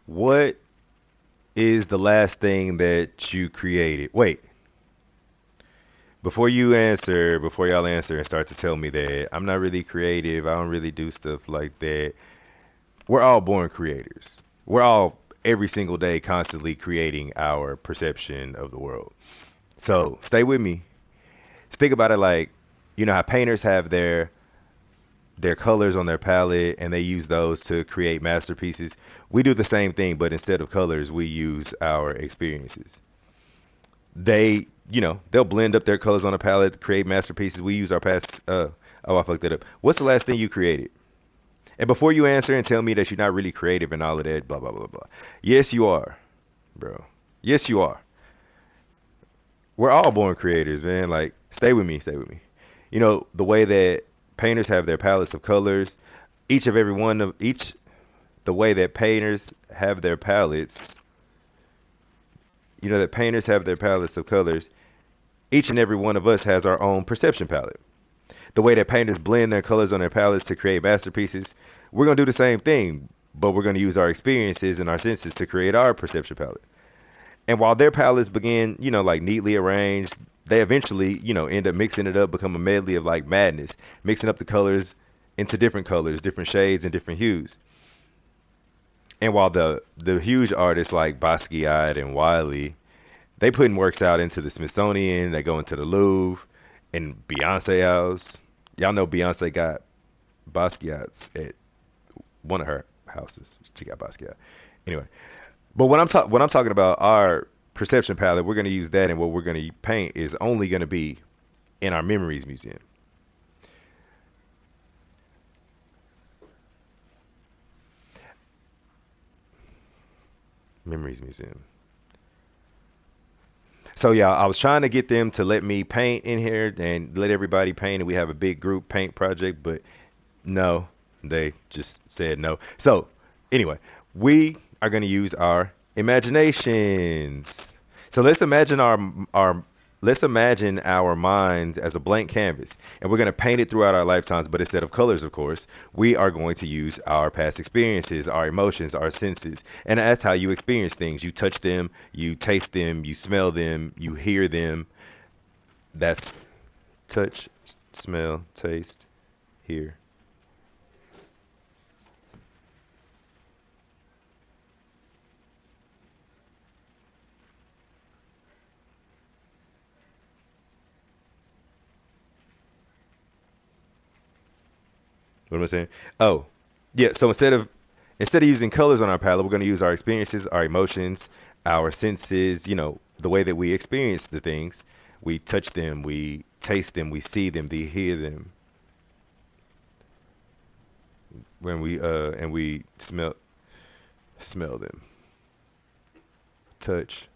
What is the last thing that you created? Wait, before y'all answer and start to tell me that I'm not really creative, I don't really do stuff like that. We're all born creators. We're all every single day constantly creating our perception of the world. So stay with me. Think about it like, you know how painters have their colors on their palette and they use those to create masterpieces. We do the same thing, but instead of colors, we use our experiences. They'll blend up their colors on a palette, create masterpieces. We use our past. Oh, I fucked that up. What's the last thing you created? And before you answer and tell me that you're not really creative and all of that, blah blah blah blah. Yes, you are, bro. Yes, you are. We're all born creators, man. Like, stay with me, stay with me. You know the way that painters have their palettes of colors. Each of every one of each the way that painters have their palettes. You know that painters have their palettes of colors. Each and every one of us has our own perception palette. The way that painters blend their colors on their palettes to create masterpieces, we're going to do the same thing, but we're going to use our experiences and our senses to create our perception palette. And while their palettes begin, like neatly arranged, they eventually, end up mixing it up, become a medley of like madness, mixing up the colors, different shades, and different hues. And while the huge artists like Basquiat and Wiley, they putting works out into the Smithsonian, they go into the Louvre and Beyonce house. Y'all know Beyonce got Basquiat's at one of her houses. She got Basquiat. Anyway, but when I'm talking about our perception palette, we're going to use that, and what we're going to paint is only going to be in our memories museum. Memories museum. So yeah, I was trying to get them to let me paint in here and let everybody paint, and we have a big group paint project, but no, they just said no. So anyway, we are going to use our imaginations. So our let's imagine our minds as a blank canvas, and we're going to paint it throughout our lifetimes. But instead of colors, of course, we are going to use our past experiences, our emotions, our senses, and that's how you experience things. You touch them, you taste them, you smell them, you hear them. That's touch, smell, taste, hear. What am I saying? Oh, yeah. So instead of using colors on our palette, we're going to use our experiences, our emotions, our senses. The way that we experience the things. We touch them, we taste them, we see them, we hear them. When we smell them, touch.